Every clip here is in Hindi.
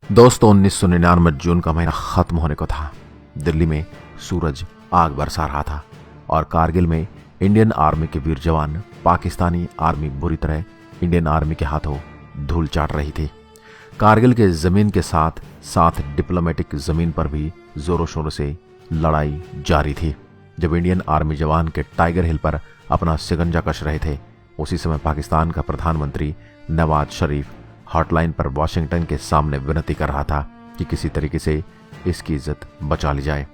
दोस्तों 1999 जून का महीना खत्म होने को था। दिल्ली में सूरज आग बरसा रहा था और कारगिल में इंडियन आर्मी के वीर जवान पाकिस्तानी आर्मी बुरी तरह इंडियन आर्मी के हाथों धूल चाट रही थी। कारगिल के जमीन के साथ साथ डिप्लोमेटिक जमीन पर भी जोरों शोरों से लड़ाई जारी थी। जब इंडियन आर्मी जवान के टाइगर हिल पर अपना शिकंजा कस रहे थे, उसी समय पाकिस्तान का प्रधानमंत्री नवाज शरीफ हॉटलाइन पर वाशिंगटन के सामने विनती कर रहा था कि किसी तरीके से इसकी इज्जत बचा ली जाए।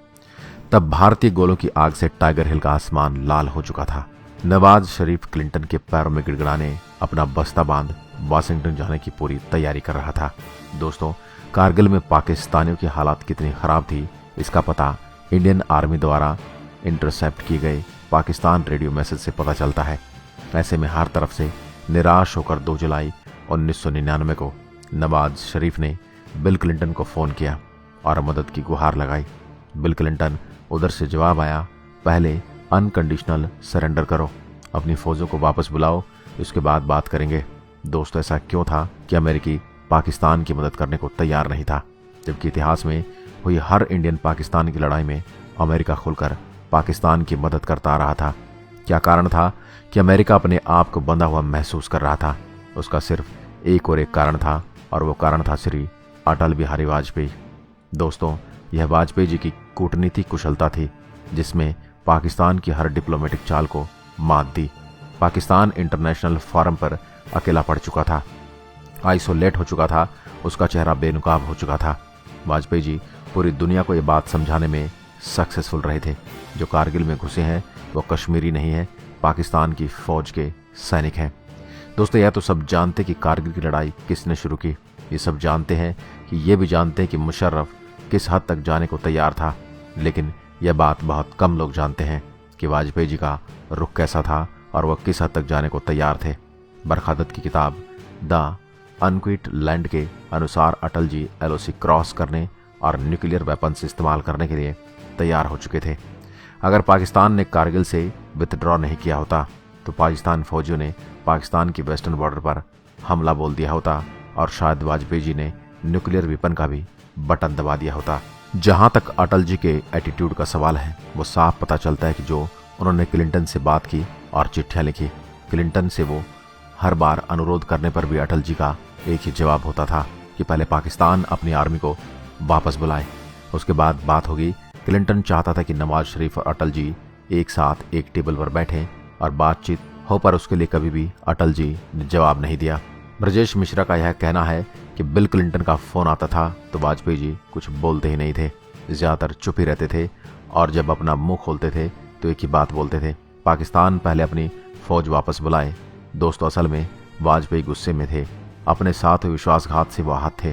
तब भारतीय गोलों की आग से टाइगर हिल का आसमान लाल हो चुका था। नवाज शरीफ क्लिंटन के पैरों में गिड़गिड़ाने अपना बस्ता बांध वाशिंगटन जाने की पूरी तैयारी कर रहा था। दोस्तों, कारगिल में पाकिस्तानियों की हालात कितनी खराब थी, इसका पता इंडियन आर्मी द्वारा इंटरसेप्ट किए गए पाकिस्तान रेडियो मैसेज से पता चलता है। ऐसे में हर तरफ से निराश होकर 2 जुलाई 1999 को नवाज शरीफ ने बिल क्लिंटन को फ़ोन किया और मदद की गुहार लगाई। बिल क्लिंटन उधर से जवाब आया, पहले अनकंडीशनल सरेंडर करो, अपनी फौजों को वापस बुलाओ, इसके बाद बात करेंगे। दोस्तों, ऐसा क्यों था कि अमेरिकी पाकिस्तान की मदद करने को तैयार नहीं था, जबकि इतिहास में हुई हर इंडियन पाकिस्तान की लड़ाई में अमेरिका खुलकर पाकिस्तान की मदद करता रहा था। क्या कारण था कि अमेरिका अपने आप को बंधा हुआ महसूस कर रहा था? उसका सिर्फ एक और एक कारण था, और वो कारण था श्री अटल बिहारी वाजपेयी। दोस्तों, यह वाजपेयी जी की कूटनीतिक कुशलता थी जिसमें पाकिस्तान की हर डिप्लोमेटिक चाल को मात दी। पाकिस्तान इंटरनेशनल फोरम पर अकेला पड़ चुका था, आइसोलेट हो चुका था, उसका चेहरा बेनकाब हो चुका था। वाजपेयी जी पूरी दुनिया को ये बात समझाने में सक्सेसफुल रहे थे, जो कारगिल में घुसे हैं वो कश्मीरी नहीं है, पाकिस्तान की फौज के सैनिक हैं। दोस्तों, यह तो सब जानते कि कारगिल की लड़ाई किसने शुरू की, ये सब जानते हैं कि ये भी जानते हैं कि मुशर्रफ किस हद तक जाने को तैयार था, लेकिन यह बात बहुत कम लोग जानते हैं कि वाजपेयी जी का रुख कैसा था और वह किस हद तक जाने को तैयार थे। बरखादत की किताब द अनक्विट लैंड के अनुसार अटल जी LOC क्रॉस करने और न्यूक्लियर वेपन्स इस्तेमाल करने के लिए तैयार हो चुके थे। अगर पाकिस्तान ने कारगिल से विथड्रॉ नहीं किया होता तो पाकिस्तान फौजियों ने पाकिस्तान की वेस्टर्न बॉर्डर पर हमला बोल दिया होता और शायद वाजपेयी जी ने न्यूक्लियर वेपन का भी बटन दबा दिया होता। जहां तक अटल जी के एटीट्यूड का सवाल है, वो साफ पता चलता है कि जो उन्होंने क्लिंटन से बात की और चिट्ठियां लिखी, क्लिंटन से वो हर बार अनुरोध करने पर भी अटल जी का एक ही जवाब होता था कि पहले पाकिस्तान अपनी आर्मी को वापस बुलाए, उसके बाद बात होगी। क्लिंटन चाहता था कि नवाज शरीफ और अटल जी एक साथ एक टेबल पर बैठें और बातचीत हो, पर उसके लिए कभी भी अटल जी ने जवाब नहीं दिया। ब्रजेश मिश्रा का यह कहना है कि बिल क्लिंटन का फोन आता था तो वाजपेयी जी कुछ बोलते ही नहीं थे, ज्यादातर चुप ही रहते थे, और जब अपना मुंह खोलते थे तो एक ही बात बोलते थे, पाकिस्तान पहले अपनी फौज वापस बुलाए। दोस्तों, असल में वाजपेयी गुस्से में थे, अपने साथ हुए विश्वासघात से वो आहत थे।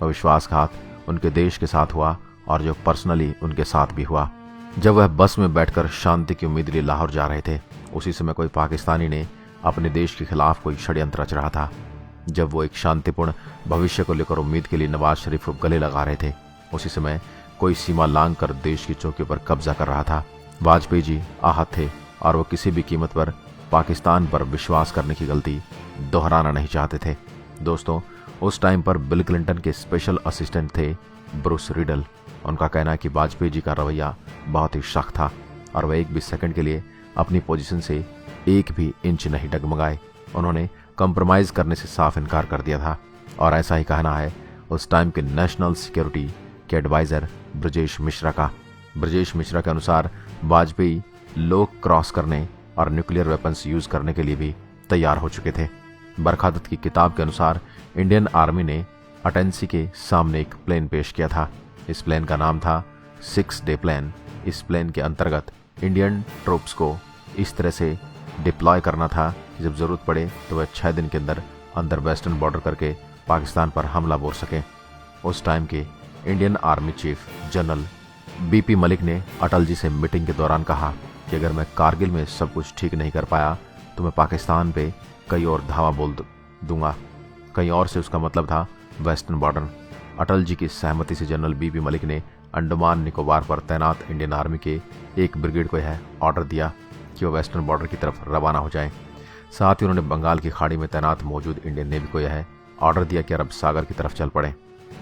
वह विश्वासघात उनके देश के साथ हुआ और जो पर्सनली उनके साथ भी हुआ। जब वह बस में बैठकर शांति की उम्मीद लिए लाहौर जा रहे थे, उसी समय कोई पाकिस्तानी ने अपने देश के खिलाफ कोई षड्यंत्र रच रहा था। जब वो एक शांतिपूर्ण भविष्य को लेकर उम्मीद के लिए नवाज शरीफ को गले लगा रहे थे, उसी समय कोई सीमा लांघ कर देश की चौकी पर कब्जा कर रहा था। वाजपेयी जी आहत थे और वो किसी भी कीमत पर पाकिस्तान पर विश्वास करने की गलती दोहराना नहीं चाहते थे। दोस्तों, उस टाइम पर बिल क्लिंटन के स्पेशल असिस्टेंट थे ब्रूस रिडल। उनका कहना है कि वाजपेयी जी का रवैया बहुत ही सख्त था और वह एक भी सेकंड के लिए अपनी पोजीशन से एक भी इंच नहीं डगमगाए। उन्होंने कंप्रोमाइज करने से साफ इनकार कर दिया था, और ऐसा ही कहना है उस टाइम के नेशनल सिक्योरिटी के एडवाइजर ब्रजेश मिश्रा का। ब्रजेश मिश्रा के अनुसार वाजपेयी लोग क्रॉस करने और न्यूक्लियर वेपन्स यूज करने के लिए भी तैयार हो चुके थे। बरखादत की किताब के अनुसार इंडियन आर्मी ने अटेंसी के सामने एक प्लेन पेश किया था। इस प्लेन का नाम था 6 डे प्लान। इस प्लेन के अंतर्गत इंडियन ट्रूप्स को इस तरह से डिप्लॉय करना था कि जब जरूरत पड़े तो वह 6 दिन के अंदर वेस्टर्न बॉर्डर करके पाकिस्तान पर हमला बोल सके। उस टाइम के Indian army chief general BP Malik ने अटल जी से मीटिंग के दौरान कहा कि अगर मैं कारगिल में सब कुछ ठीक नहीं कर पाया तो मैं पाकिस्तान पे कई और धावा बोल दूंगा। कहीं और से उसका मतलब था वेस्टर्न बॉर्डर। अटल जी की सहमति से जनरल BP मलिक ने अंडमान निकोबार पर तैनात इंडियन आर्मी के एक ब्रिगेड को यह ऑर्डर दिया कि वह वेस्टर्न बॉर्डर की तरफ रवाना हो जाए। साथ ही उन्होंने बंगाल की खाड़ी में तैनात मौजूद इंडियन नेवी को यह ऑर्डर दिया कि अरब सागर की तरफ चल पड़े।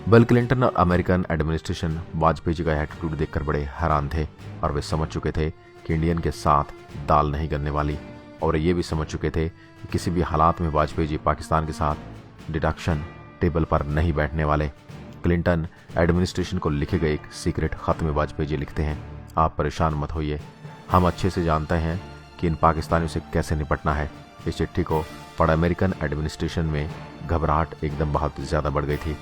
बिल क्लिंटन और अमेरिकन एडमिनिस्ट्रेशन वाजपेयी जी का एटीट्यूड देखकर बड़े हैरान थे और वे समझ चुके थे कि इंडियन के साथ दाल नहीं गलने वाली, और ये भी समझ चुके थे कि किसी भी हालात में वाजपेयी जी पाकिस्तान के साथ डिडक्शन टेबल पर नहीं बैठने वाले। क्लिंटन एडमिनिस्ट्रेशन को लिखे गए एक सीक्रेट खत में वाजपेयी जी लिखते हैं, आप परेशान मत होइए, हम अच्छे से जानते हैं कि इन पाकिस्तानियों से कैसे निपटना है। इस चिट्ठी को पढ़ अमेरिकन एडमिनिस्ट्रेशन में घबराहट एकदम बहुत ज़्यादा बढ़ गई थी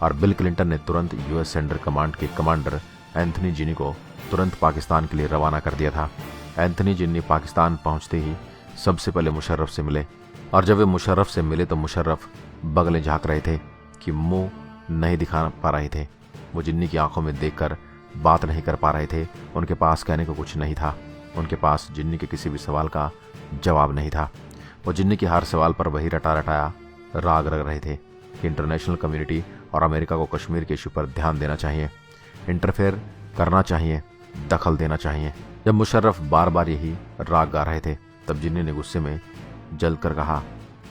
और बिल क्लिंटन ने तुरंत यूएस सेंट्रल कमांड के कमांडर एंथनी जिनी को तुरंत पाकिस्तान के लिए रवाना कर दिया था। एंथनी जिनी पाकिस्तान पहुंचते ही सबसे पहले मुशर्रफ से मिले और जब वे मुशर्रफ से मिले तो मुशर्रफ बगलें झाँक रहे थे कि मुंह नहीं दिखा पा रहे थे। वो जिन्नी की आंखों में देखकर बात नहीं कर पा रहे थे। उनके पास कहने को कुछ नहीं था। उनके पास जिन्नी के किसी भी सवाल का जवाब नहीं था। वो जिन्नी के हर सवाल पर वही रटा रटाया राग रग रहे थे कि इंटरनेशनल कम्युनिटी और अमेरिका को कश्मीर के इशू पर ध्यान देना चाहिए, इंटरफेयर करना चाहिए, दखल देना चाहिए। जब मुशर्रफ बार बार यही राग गा रहे थे तब जिन्नी ने गुस्से में जल्द कर कहा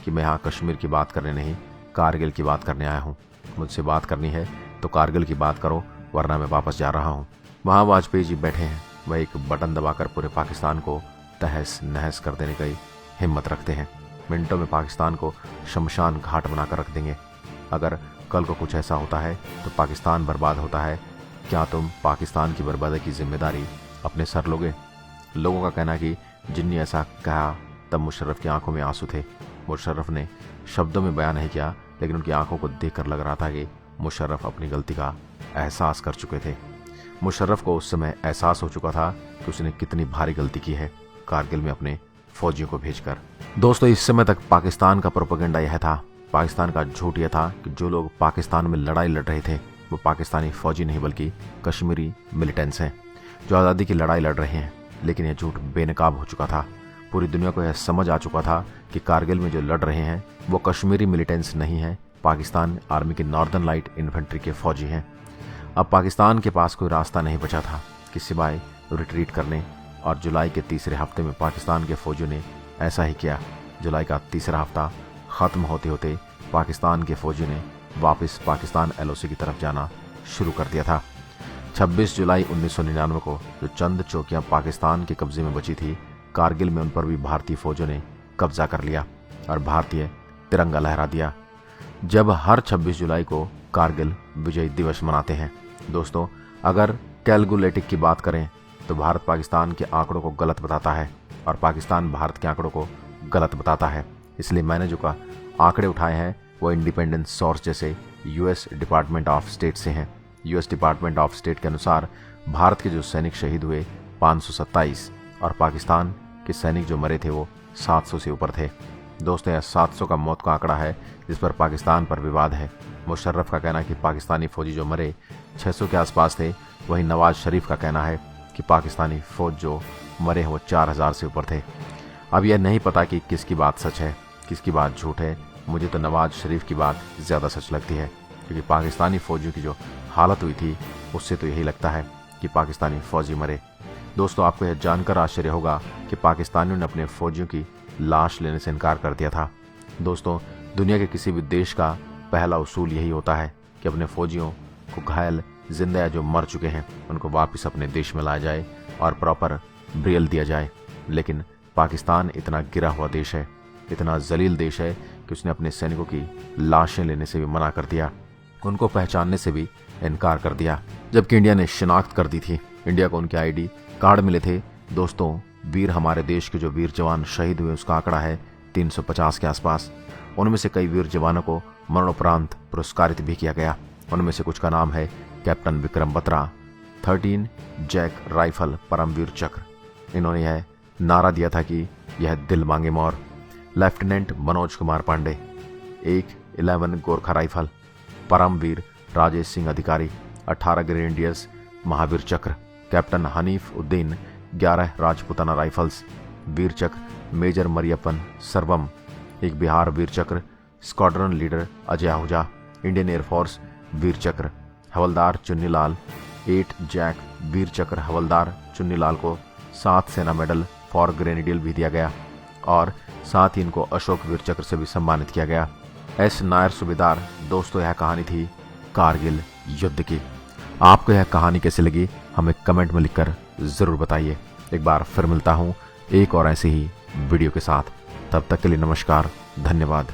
कि मैं यहाँ कश्मीर की बात करने नहीं, कारगिल की बात करने आया हूँ। मुझसे बात करनी है तो कारगिल की बात करो, वरना मैं वापस जा रहा हूँ। वहाँ वाजपेयी जी बैठे हैं, वह एक बटन दबाकर पूरे पाकिस्तान को तहस नहस कर देने की हिम्मत रखते हैं। मिनटों में पाकिस्तान को शमशान घाट बनाकर रख देंगे। अगर कल को कुछ ऐसा होता है तो पाकिस्तान बर्बाद होता है, क्या तुम पाकिस्तान की बर्बादी की जिम्मेदारी अपने सर लोगे? लोगों का कहना कि जिन्नी ऐसा कहा तब मुशर्रफ की आंखों में आंसू थे। मुशर्रफ ने शब्दों में बयान नहीं किया, लेकिन उनकी आंखों को देखकर लग रहा था कि मुशर्रफ अपनी गलती का एहसास कर चुके थे। मुशर्रफ को उस समय एहसास हो चुका था कि उसने कितनी भारी गलती की है कारगिल में अपने फौजियों को भेजकर। दोस्तों, इस समय तक पाकिस्तान का प्रोपेगेंडा यह था, पाकिस्तान का झूठ यह था कि जो लोग पाकिस्तान में लड़ाई लड़ रहे थे वो पाकिस्तानी फौजी नहीं बल्कि कश्मीरी मिलिटेंट्स हैं जो आज़ादी की लड़ाई लड़ रहे हैं। लेकिन यह झूठ बेनकाब हो चुका था। पूरी दुनिया को यह समझ आ चुका था कि कारगिल में जो लड़ रहे हैं वो कश्मीरी मिलिटेंट्स नहीं हैं, पाकिस्तान आर्मी के नॉर्दर्न लाइट इन्फेंट्री के फौजी हैं। अब पाकिस्तान के पास कोई रास्ता नहीं बचा था कि सिवाय रिट्रीट करने, और जुलाई के तीसरे हफ्ते में पाकिस्तान के फौजियों ने ऐसा ही किया। जुलाई का तीसरा हफ्ता ख़त्म होते होते पाकिस्तान के फौजियों ने वापस पाकिस्तान एलओसी की तरफ जाना शुरू कर दिया था। 26 जुलाई 1999 को जो चंद चौकियां पाकिस्तान के कब्जे में बची थी, कारगिल में उन पर भी भारतीय फौजों ने कब्जा कर लिया और भारतीय तिरंगा लहरा दिया। जब हर 26 जुलाई को कारगिल विजय दिवस मनाते हैं। दोस्तों, अगर कैलकुलेटिक की बात करें तो भारत पाकिस्तान के आंकड़ों को गलत बताता है और पाकिस्तान भारत के आंकड़ों को गलत बताता है। इसलिए मैंने जो आंकड़े उठाए हैं वो इंडिपेंडेंट सोर्स जैसे यूएस डिपार्टमेंट ऑफ स्टेट से हैं। यूएस डिपार्टमेंट ऑफ स्टेट के अनुसार भारत के जो सैनिक शहीद हुए 527 और पाकिस्तान के सैनिक जो मरे थे वो 700 से ऊपर थे। दोस्तों, यह 700 का मौत का आंकड़ा है जिस पर पाकिस्तान पर विवाद है। मुशर्रफ का कहना है कि पाकिस्तानी फौजी जो मरे 600 के आसपास थे, वहीं नवाज शरीफ का कहना है कि पाकिस्तानी फौज जो मरे हैं वो 4000 से ऊपर थे। अब यह नहीं पता कि किसकी बात सच है, किसकी बात झूठ है। मुझे तो नवाज शरीफ की बात ज़्यादा सच लगती है, क्योंकि पाकिस्तानी फौजियों की जो हालत हुई थी उससे तो यही लगता है कि पाकिस्तानी फौजी मरे। दोस्तों, आपको यह जानकर आश्चर्य होगा कि पाकिस्तानियों ने अपने फौजियों की लाश लेने से इनकार कर दिया था। दोस्तों, दुनिया के किसी भी देश का पहला उसूल यही होता है कि अपने फौजियों को घायल, जिंदा या जो मर चुके हैं उनको वापस अपने देश में लाया जाए और प्रॉपर ब्रियल दिया जाए। लेकिन पाकिस्तान इतना गिरा हुआ देश है, इतना जलील देश है कि उसने अपने सैनिकों की लाशें लेने से भी मना कर दिया, उनको पहचानने से भी इनकार कर दिया, जबकि इंडिया ने शिनाख्त कर दी थी। इंडिया को उनके आईडी कार्ड मिले थे। दोस्तों, वीर हमारे देश के जो वीर जवान शहीद हुए उसका आंकड़ा है 350 के आसपास। उनमें से कई वीर जवानों को मरणोपरांत पुरस्कारित भी किया गया। उनमें से कुछ का नाम है captain Vikram Batra, 13 JAK rifle Paramvir Chakra. इन्होंने यह नारा दिया था कि यह दिल मांगे more. Lieutenant Manoj Kumar Pandey, 11 Gorkha rifle Paramvir Rajesh Singh Adhikari, 18 grenadiers Mahavir Chakra. Captain Hanif Uddin, 11 Rajputana rifles Vir Chakra major Mariappan Sarvam, एक Bihar Vir Chakra squadron leader Ajay Ahuja. Indian air force Vir Chakra havildar Chunnilal, 8 Jack वीर चक्र हवलदार चुन्नीलाल को 7 सेना मेडल फॉर ग्रेनेडियल भी दिया गया और साथ ही इनको अशोक वीर चक्र से भी सम्मानित किया गया। एस नायर सूबेदार। दोस्तों, यह कहानी थी कारगिल युद्ध की। आपको यह कहानी कैसी लगी हमें कमेंट में लिखकर जरूर बताइए। एक बार फिर मिलता हूँ एक और ऐसी ही वीडियो के साथ। तब तक के लिए नमस्कार, धन्यवाद।